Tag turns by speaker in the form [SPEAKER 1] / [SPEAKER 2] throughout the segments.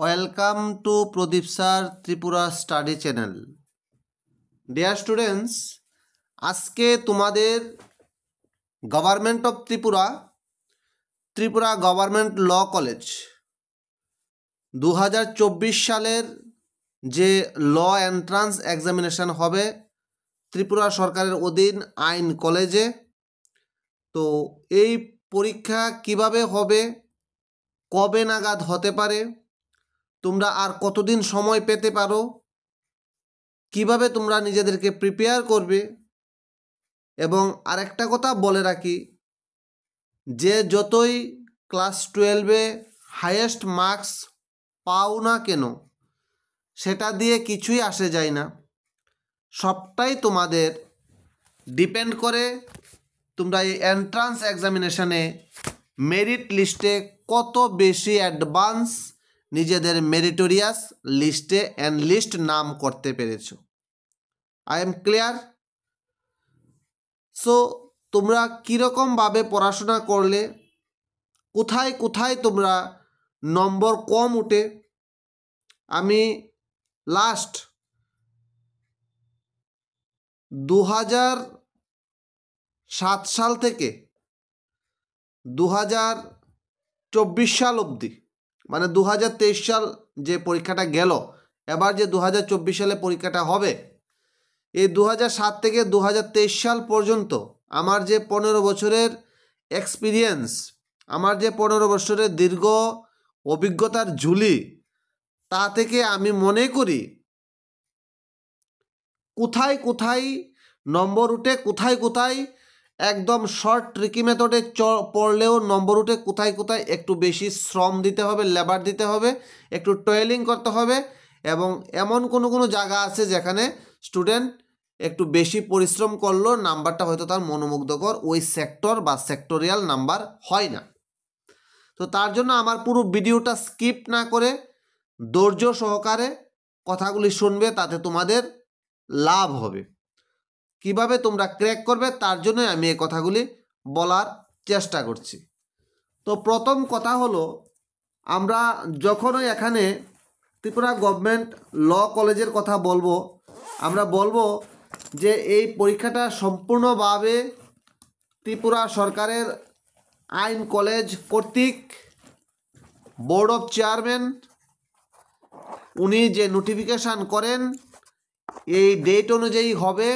[SPEAKER 1] Welcome to Pradip sir Tripura study channel. Dear students, আজকে তোমাদের government of Tripura government law college 2024 সালের যে ল এন্ট্রান্স এক্সামিনেশন হবে ত্রিপুরা সরকারের অধীন আইন কলেজে। তো এই পরীক্ষা কিভাবে হবে, কবে নাগাদ হতে পারে, তোমরা আর কতদিন সময় পেতে পারো, কিভাবে তোমরা নিজেদেরকে প্রিপেয়ার করবে, এবং আরেকটা কথা বলে রাখি যে যতই ক্লাস 12-এ হাইয়েস্ট মার্কস পাও না কেন সেটা দিয়ে কিছুই আসে যায় না। সবটাই তোমাদের ডিপেন্ড করে তোমরা এই এন্ট্রান্স এক্সামিনেশানে মেরিট লিস্টে কত বেশি অ্যাডভান্স নিজেদের মেরিটোরিয়াস লিস্টে এনলিস্ট নাম করতে পেরেছো। I am clear? সো তোমরা কীরকমভাবে পড়াশোনা করলে, কোথায় কোথায় তোমরা নম্বর কম উঠে, আমি লাস্ট 2007 সাল থেকে 2024 সাল অবধি, মানে 2023 সাল যে পরীক্ষাটা গেল, এবার যে 2024 সালে পরীক্ষাটা হবে, এই 2007 থেকে 2023 সাল পর্যন্ত আমার যে 15 বছরের এক্সপিরিয়েন্স, আমার যে 15 বছরের দীর্ঘ অভিজ্ঞতার ঝুলি, তা থেকে আমি মনে করি কোথায় কোথায় নম্বর উঠে, কোথায় কোথায় একদম শর্ট ট্রিকি মেথডে পড়লেও নম্বর উঠে, কোথায় কোথায় একটু বেশি শ্রম দিতে হবে, লেবার দিতে হবে, একটু টয়েলিং করতে হবে, এবং এমন কোনো কোনো জায়গা আছে যেখানে স্টুডেন্ট একটু বেশি পরিশ্রম করলেও নাম্বারটা হয়তো তার মনোমুগ্ধকর ওই সেক্টর বা সেক্টোরিয়াল নাম্বার হয় না। তো তার জন্য আমার পুরো ভিডিওটা স্কিপ না করে ধৈর্য সহকারে কথাগুলি শুনবে, তাতে তোমাদের লাভ হবে। কিভাবে তোমরা ক্র্যাক করবে তার জন্য আমি এই কথাগুলি বলার চেষ্টা করছি। তো প্রথম কথা হলো, আমরা যখনই এখানে ত্রিপুরা গভর্নমেন্ট ল কলেজের কথা বলবো, আমরা বলবো যে এই পরীক্ষাটা সম্পূর্ণভাবে ত্রিপুরা সরকারের আইন কলেজ কর্তৃক বোর্ড অফ চেয়ারম্যান উনি যে নোটিফিকেশান করেন এই ডেট অনুযায়ী হবে,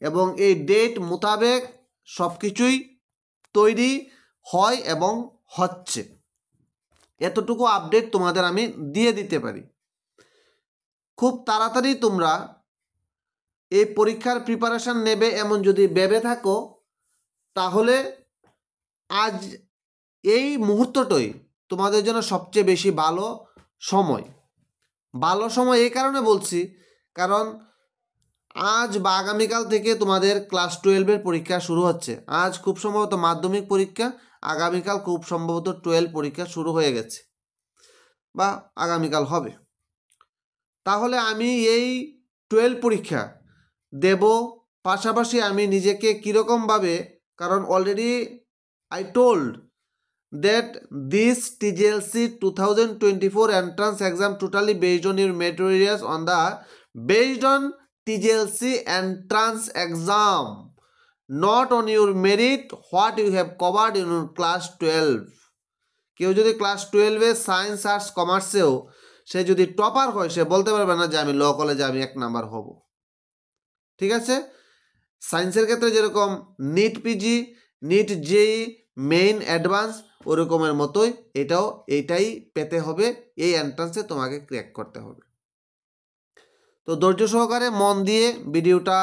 [SPEAKER 1] এবং এই ডেট মোতাবেক সব কিছুই তৈরি হয় এবং হচ্ছে। এতটুকু আপডেট তোমাদের আমি দিয়ে দিতে পারি। খুব তাড়াতাড়ি তোমরা এই পরীক্ষার প্রিপারেশান নেবে এমন যদি ভেবে থাকো, তাহলে আজ এই মুহূর্তটাই তোমাদের জন্য সবচেয়ে বেশি ভালো সময়। ভালো সময় এই কারণে বলছি, কারণ আজ বা আগামীকাল থেকে তোমাদের ক্লাস 12-এর পরীক্ষা শুরু হচ্ছে। আজ খুব সম্ভবত মাধ্যমিক পরীক্ষা, আগামীকাল খুব সম্ভবত 12 পরীক্ষা শুরু হয়ে গেছে বা আগামীকাল হবে। তাহলে আমি এই 12 পরীক্ষা দেব, পাশাপাশি আমি নিজেকে কীরকমভাবে, কারণ already I told that this TJLC 2024 entrance exam totally based on your materials on the based on TJLC entrance exam, not on your merit what you have covered in your class 12. কেউ যদি class 12-এ science arts কমার্সেও সে যদি topper হয়, সে বলতে পারবে না যে আমি ল কলেজে আমি 1 নাম্বার হব। ঠিক আছে? সায়েন্সের ক্ষেত্রে যেরকম NEET PG, NEET JEE, main advance, ওরকমের মতোই এইটাই পেতে হবে। এই এন্ট্রান্সে তোমাকে ক্র্যাক করতে হবে। তো ধৈর্য সহকারে মন দিয়ে ভিডিওটা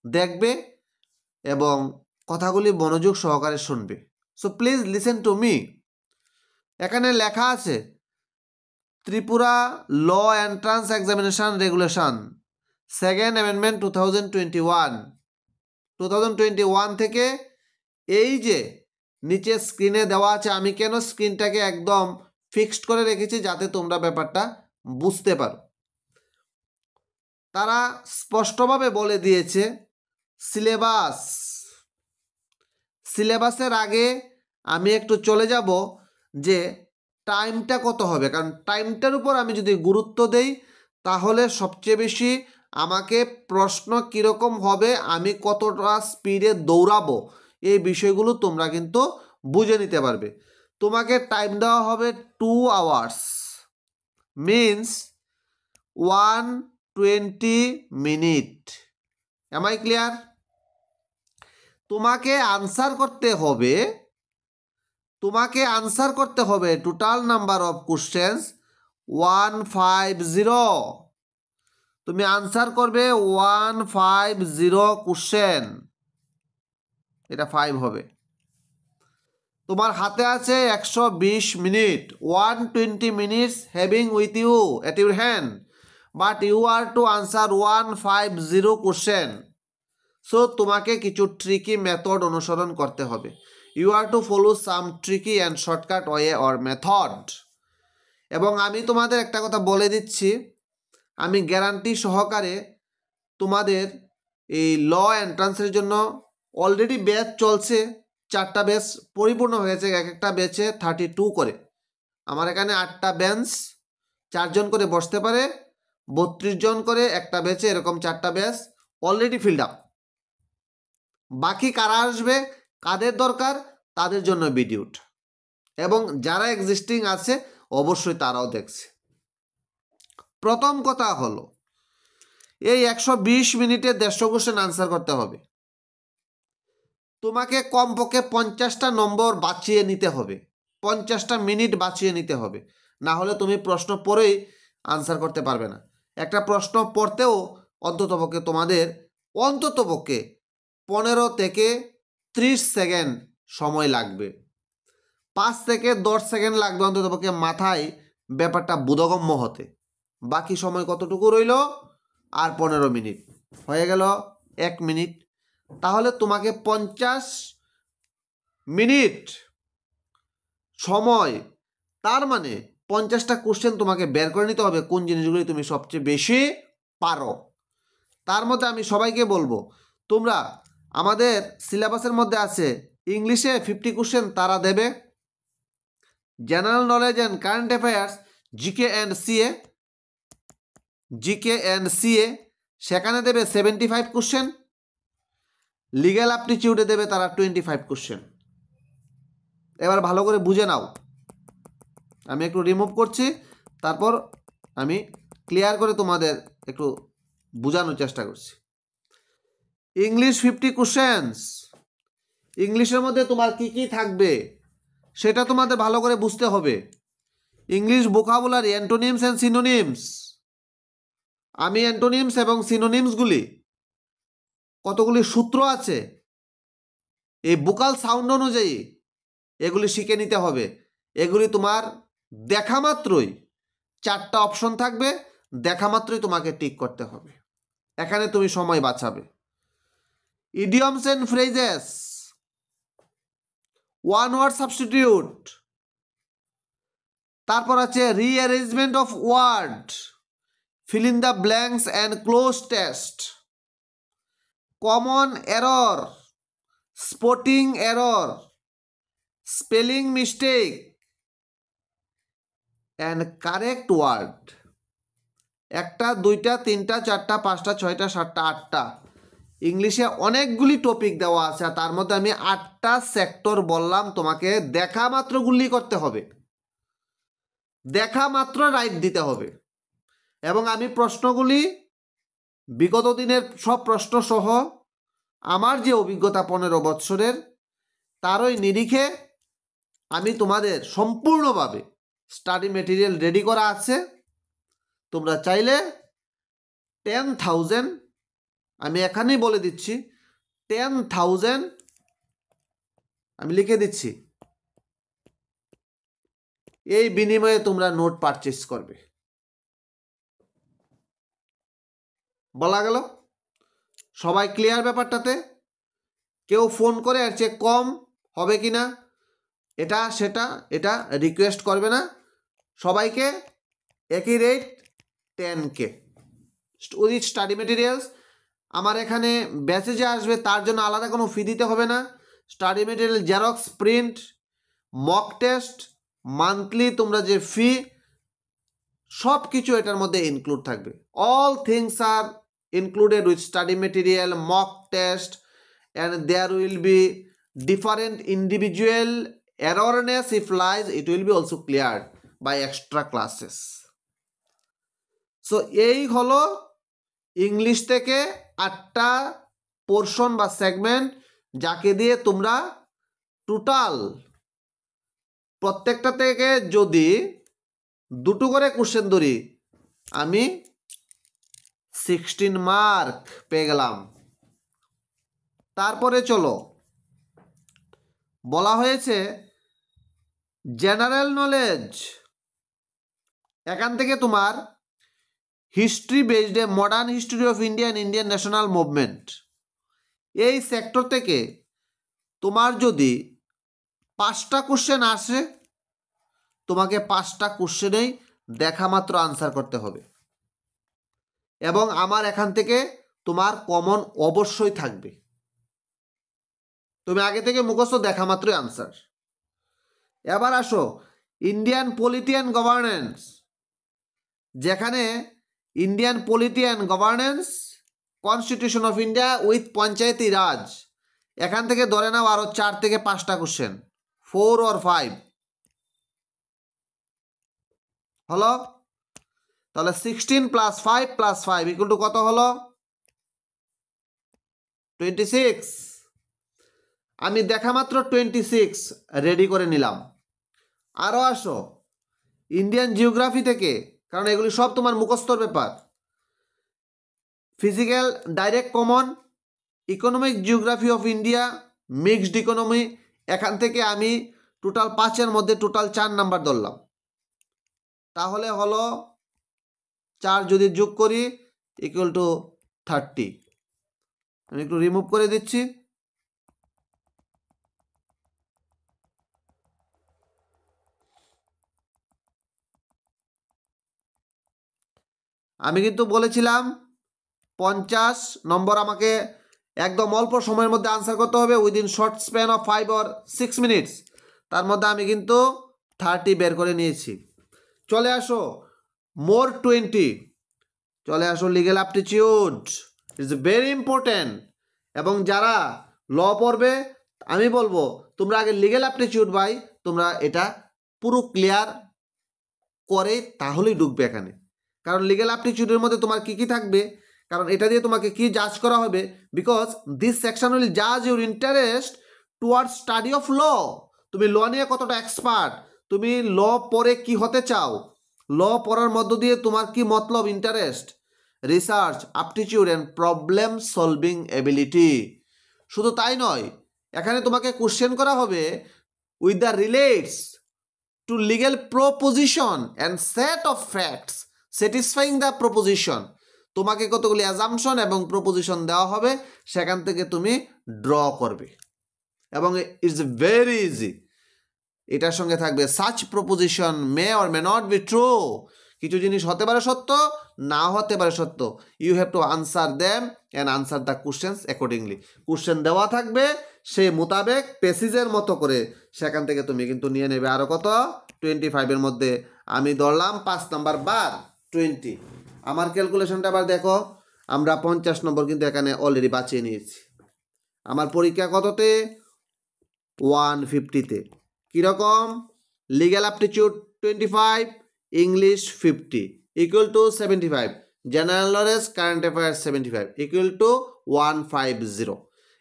[SPEAKER 1] দেখবে এবং কথাগুলি মনোযোগ সহকারে শুনবে। So please listen to me. এখানে লেখা আছে Tripura law entrance examination regulation second amendment 2021 থেকে এই যে নিচে স্ক্রিনে দেওয়া আছে, আমি কেন স্ক্রিনটাকে একদম ফিক্সড করে রেখেছি যাতে তোমরা ব্যাপারটা বুঝতে পারো। তারা স্পষ্টভাবে বলে দিয়েছে সিলেবাসের আগে আমি একটু চলে যাব যে টাইমটা কত হবে, কারণ টাইমটার উপর আমি যদি গুরুত্ব দেই তাহলে সবচেয়ে বেশি আমাকে প্রশ্ন কীরকম হবে, আমি কতটা স্পিডে দৌড়াবো, এই বিষয়গুলো তোমরা কিন্তু বুঝে নিতে পারবে। তোমাকে টাইম দেওয়া হবে 2 hours, means 120 minute. Am I clear? তোমাকে আনসার করতে হবে টোটাল নাম্বার অফ কোশ্চেন্স 150। তুমি আনসার করবে 150 কোশ্চেন, এটা 5 হবে। তোমার হাতে আছে 120 minute, 120 minutes having with you at your hand, but you are to answer 150 question. So তোমাকে কিছু ট্রিকি মেথড অনুসরণ করতে হবে। You are to follow some tricky and shortcut way or method. এবং আমি তোমাদের একটা কথা বলে দিচ্ছি, আমি গ্যারান্টি সহকারে তোমাদের এই ল এন্ট্রান্সের জন্য অলরেডি ব্যাচ চলছে, 4টা ব্যাচ পরিপূর্ণ হয়েছে, এক একটা ব্যাচে 32 করে। আমার এখানে 8টা বেঞ্চ, 4 জন করে বসতে পারে, 32 জন করে একটা ব্যাচে, এরকম 4টা ব্যাচ অলরেডি ফিল্ড আপ। বাকি কারা আসবে, কাদের দরকার, তাদের জন্য ভিডিওট, এবং যারা এক্সিস্টিং আছে অবশ্যই তারাও দেখছে। প্রথম কথা হলো, এই 120 মিনিটে 150 কোশ্চেন আনসার করতে হবে। তোমাকে কমপক্ষে 50টা নম্বর বাঁচিয়ে নিতে হবে, 50টা মিনিট বাঁচিয়ে নিতে হবে, না হলে তুমি প্রশ্ন পড়েই আনসার করতে পারবে না। একটা প্রশ্ন পড়তেও অন্ততপক্ষে তোমাদের অন্ততপক্ষে 15 থেকে 30 সেকেন্ড সময় লাগবে, 5 থেকে 10 সেকেন্ড লাগবে অন্ততপক্ষে মাথায় ব্যাপারটা বোধগম্য হতে। বাকি সময় কতটুকু রইল, আর 15 মিনিট হয়ে গেল, 1 মিনিট। তাহলে তোমাকে 50 মিনিট সময়, তার মানে 50টা কোশ্চেন তোমাকে বের করে নিতে হবে কোন জিনিসগুলি তুমি সবচেয়ে বেশি পারো। তার মধ্যে আমি সবাইকে বলবো, তোমরা আমাদের সিলেবাসের মধ্যে আছে ইংলিশে 50 কোশ্চেন তারা দেবে, general knowledge and current affairs GK and CA সেখানে দেবে 75 কোশ্চেন, লিগ্যাল অ্যাপটিটিউডে দেবে তারা 25 কোশ্চেন। এবার ভালো করে বুঝে নাও, আমি একটু রিমুভ করছি, তারপর আমি ক্লিয়ার করে তোমাদের একটু বোঝানোর চেষ্টা করছি। ইংলিশ 50 কোশ্চেন্স, ইংলিশের মধ্যে তোমার কি কি থাকবে সেটা তোমাদের ভালো করে বুঝতে হবে। English vocabulary, antonyms and synonyms. আমি অ্যান্টোনিমস এবং সিনোনিমসগুলি কতগুলি সূত্র আছে, এই ভোকাল সাউন্ড অনুযায়ী এগুলি শিখে নিতে হবে। এগুলি তোমার দেখা মাত্রই 4টা অপশন থাকবে, দেখা মাত্রই তোমাকে টিক করতে হবে, এখানে তুমি সময় বাঁচাবে। Idioms and phrases, one word substitute, তারপর আছে rearrangement of word, fill in the blanks and close test, common error, spotting error, spelling mistake and correct word। 1টা 2টা 3টা 4টা 5টা 6টা 7টা 8টা, ইংলিশে অনেকগুলি টপিক দেওয়া আছে, তার মধ্যে আমি 8টা সেক্টর বললাম, তোমাকে দেখা মাত্র গুলি করতে হবে, দেখা মাত্র রাইট দিতে হবে। এবং আমি প্রশ্নগুলি বিগত দিনের সব প্রশ্ন সহ আমার যে অভিজ্ঞতা 15 বৎসরের, তারই নিরিখে আমি তোমাদের সম্পূর্ণভাবে স্টাডি মেটেরিয়াল রেডি করা আছে। তোমরা চাইলে 10,000, আমি এখানেই বলে দিচ্ছি 10,000 আমি লিখে দিচ্ছি, এই বিনিময়ে তোমরা নোট পারচেস করবে। বলা গেল? সবাই ক্লিয়ার ব্যাপারটাতে? কেউ ফোন করে এর চেয়ে কম হবে কি না এটা সেটা এটা রিকোয়েস্ট করবে না, সবাইকে একই rate 10K with study materials. আমার এখানে ব্যাচে যে আসবে তার জন্য আলাদা কোনো ফি দিতে হবে না। Study material, xerox, print, mock test monthly তোমরা যে ফি, সব কিছু এটার মধ্যে ইনক্লুড থাকবে। All things are included with study material, mock test, and there will be different individual erroneous if lies, it will be also cleared by extra classes. So এই হলো English থেকে 8টা পোর্শন বা segment, যাকে দিয়ে তোমরা total প্রত্যেকটা থেকে যদি 2টো করে কোশ্চেন ধরি, আমি 16 মার্ক পেয়ে গেলাম। তারপরে চলো, বলা হয়েছে জেনারেল নলেজ। এখান থেকে তোমার history based a modern history of India and Indian national movement, এই সেক্টর থেকে তোমার যদি 5টা কোশ্চেন আসে, তোমাকে 5টা কোশ্চেনেই দেখা মাত্র আনসার করতে হবে। এবং আমার এখান থেকে তোমার কমন অবশ্যই থাকবে। তুমি আগে থেকে মুখস্থ দেখা মাত্রই আনসার। এবার আসো ইন্ডিয়ান পলিটি অ্যান্ড গভর্নেন্স, যেখানে Indian polity and governance, constitution of India with panchayati raj, এখান থেকে ধরে নাও আরো 4 থেকে 5টা কোশ্চেন, 4 or 5 হলো। তাহলে 16 + 5 + 5 = কত হলো? 26। আমি দেখা মাত্র 26 রেডি করে নিলাম। আরও আসো ইন্ডিয়ান জিওগ্রাফি থেকে, কারণ এগুলি সব তোমার মুখস্থর ব্যাপার। Physical direct common, economic geography of India, mixed economy, এখান থেকে আমি টোটাল 5-এর মধ্যে টোটাল 4 নাম্বার ধরলাম। তাহলে হলো 4 যদি যোগ করি = 30। আমি একটু রিমুভ করে দিচ্ছি। আমি কিন্তু বলেছিলাম 50 নম্বর আমাকে একদম অল্প সময়ের মধ্যে আনসার করতে হবে, within short span of 5 or 6 minutes. তার মধ্যে আমি কিন্তু 30 বের করে নিয়েছি। চলে আসো মোর 20, চলে আসো legal aptitude, it's very important. এবং যারা ল পড়বে, আমি বলবো তোমরা আগে লিগ্যাল অ্যাপটিটিউড ভাই তোমরা এটা পুরো ক্লিয়ার করে তাহলেই ঢুকবে এখানে। কারণ লিগ্যাল অ্যাপটিটিউডের মধ্যে তোমার কি কি থাকবে, কারণ এটা দিয়ে তোমাকে কি জাজ করা হবে, বিকজ দিস সেকশন উইল জাজ your interest towards study of law. তুমি ল নিয়ে কতটা এক্সপার্ট, তুমি ল পড়ে কি হতে চাও, ল পড়ার মধ্য দিয়ে তোমার কি মতলব, interest, research, aptitude and problem solving ability. শুধু তাই নয়, এখানে তোমাকে কোশ্চেন করা হবে with the relates to legal proposition and set of facts satisfying the proposition। তোমাকে কতগুলি অ্যাজাম্পশন এবং প্রপোজিশন দেওয়া হবে, সেখান থেকে তুমি ড্র করবে। এবং ইটস ভেরি ইজি। এটার সঙ্গে থাকবে such proposition may or may not be true, কিছু জিনিস হতে পারে সত্য, না হতে পারে সত্য। You have to answer them and answer the questions accordingly. Question দেওয়া থাকবে, সেই মোতাবেক পেসিজের মতো করে সেখান থেকে তুমি কিন্তু নিয়ে নেবে। আরও কত? 25-এর মধ্যে আমি ধরলাম 5 নাম্বার বার 20। আমার ক্যালকুলেশনটা আবার দেখো, আমরা 50 নম্বর কিন্তু এখানে অলরেডি বাঁচিয়ে নিয়েছি। আমার পরীক্ষা কততে? 150-তে। কীরকম? Legal aptitude 25, English 50 = 75, general knowledge current affairs 75 = 150।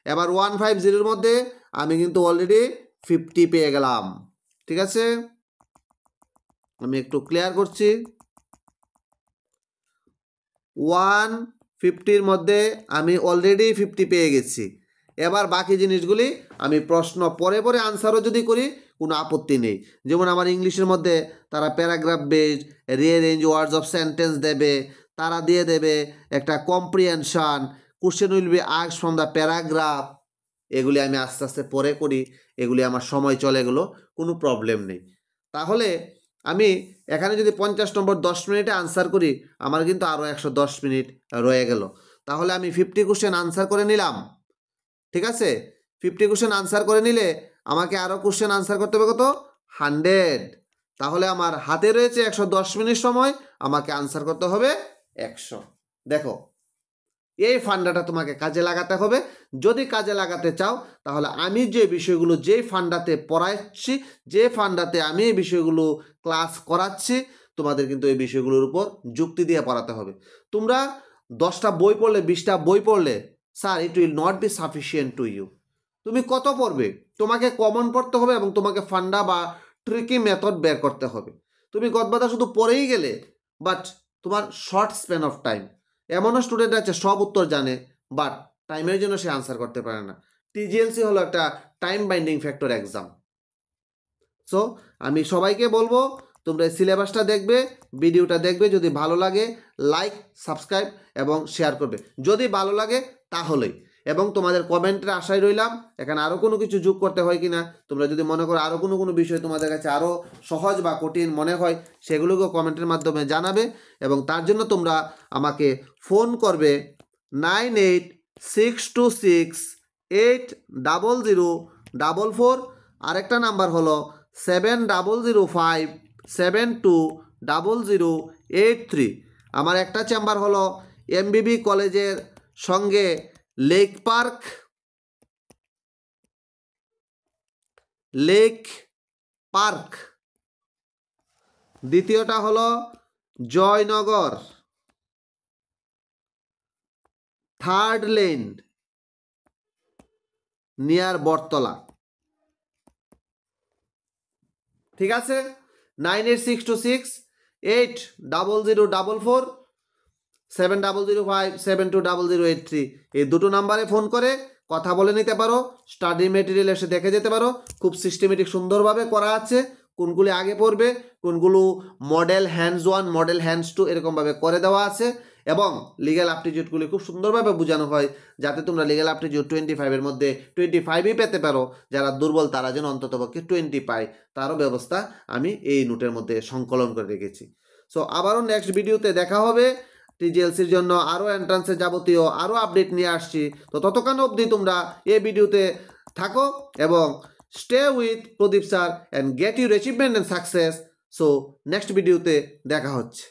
[SPEAKER 1] এবার 150-এর মধ্যে আমি কিন্তু অলরেডি 50 পেয়ে গেলাম। ঠিক আছে, আমি একটু ক্লিয়ার করছি। 150-র মধ্যে আমি অলরেডি 50 পেয়ে গেছি। এবার বাকি জিনিসগুলি আমি প্রশ্ন পরে পরে আনসারও যদি করি কোনো আপত্তি নেই। যেমন আমার ইংলিশের মধ্যে তারা paragraph based rearrange words of sentence দেবে, তারা দিয়ে দেবে একটা comprehension, question will be asked from the paragraph. এগুলি আমি আস্তে আস্তে পরে করি, এগুলি আমার সময় চলে গেলো, কোনো প্রবলেম নেই। তাহলে আমি এখানে যদি 50 নম্বর 10 মিনিটে আনসার করি, আমার কিন্তু আরও 110 মিনিট রয়ে গেল। তাহলে আমি 50 কোশ্চেন আনসার করে নিলাম। ঠিক আছে, 50 কোশ্চেন আনসার করে নিলে আমাকে আরও কোশ্চেন আনসার করতে হবে কত? 100। তাহলে আমার হাতে রয়েছে 110 মিনিট সময়, আমাকে আনসার করতে হবে 100। দেখো এই ফান্ডাটা তোমাকে কাজে লাগাতে হবে। যদি কাজে লাগাতে চাও তাহলে আমি যে বিষয়গুলো যেই ফান্ডাতে পড়াচ্ছি, যে ফান্ডাতে আমি এই বিষয়গুলো ক্লাস করাচ্ছি, তোমাদের কিন্তু এই বিষয়গুলোর উপর যুক্তি দিয়ে পড়াতে হবে। তোমরা 10টা বই পড়লে, 20টা বই পড়লে, sir it will not be sufficient to you. তুমি কত পড়বে? তোমাকে কমন পড়তে হবে এবং তোমাকে ফান্ডা বা ট্রিকি মেথড বের করতে হবে। তুমি গদবাদা শুধু পড়েই গেলে, বাট তোমার শর্ট স্প্যান অফ টাইম। এমনও স্টুডেন্ট আছে সব উত্তর জানে, বাট টাইমের জন্য সে আনসার করতে পারে না। টিজিএলসি হলো একটা time binding factor exam. So আমি সবাইকে বলবো তোমরা এই সিলেবাসটা দেখবে, ভিডিওটা দেখবে, যদি ভালো লাগে লাইক, সাবস্ক্রাইব এবং শেয়ার করবে যদি ভালো লাগে তাহলেই। এবং তোমাদের কমেন্টের আশায় রইলাম। এখানে আরও কোনো কিছু যোগ করতে হয় কি না, তোমরা যদি মনে করো আরও কোনো বিষয় তোমাদের কাছে আরও সহজ বা কঠিন মনে হয়, সেগুলোকেও কমেন্টের মাধ্যমে জানাবে। এবং তার জন্য তোমরা আমাকে ফোন করবে 9862680044। আরেকটা নাম্বার হলো 7005720083। আমার একটা চেম্বার হলো এমবিবি কলেজের সঙ্গে লেক পার্ক। দ্বিতীয়টা হলো জয়নগর, 3rd লেন নিয়ার বটতলা। ঠিক আছে, 9862680044, 7005720083 এই দুটো নাম্বারে ফোন করে কথা বলে নিতে পারো। স্টাডি মেটেরিয়াল এসে দেখে যেতে পারো। খুব সিস্টেমেটিক সুন্দরভাবে করা আছে। কোনগুলি আগে পড়বে, কোনগুলো মডেল হ্যান্ডস 1, মডেল হ্যান্ডস 2 এরকমভাবে করে দেওয়া আছে। এবং লিগ্যাল অ্যাপটিটিউডগুলি খুব সুন্দরভাবে বোঝানো হয়, যাতে তোমরা লিগ্যাল অ্যাপটিটিউড 25-এর মধ্যে 25ই পেতে পারো। যারা দুর্বল তারা যেন অন্ততপক্ষে 20 পায়, তারও ব্যবস্থা আমি এই নোটের মধ্যে সংকলন করে রেখেছি। সো আবারও নেক্সট ভিডিওতে দেখা হবে। টিজিএলসির জন্য আরও এন্ট্রান্সের যাবতীয় আরও আপডেট নিয়ে আসছি। তো ততক্ষণ অবধি তোমরা এই ভিডিওতে থাকো এবং stay with Pradip sir and get your achievement and success. So next ভিডিওতে দেখা হচ্ছে।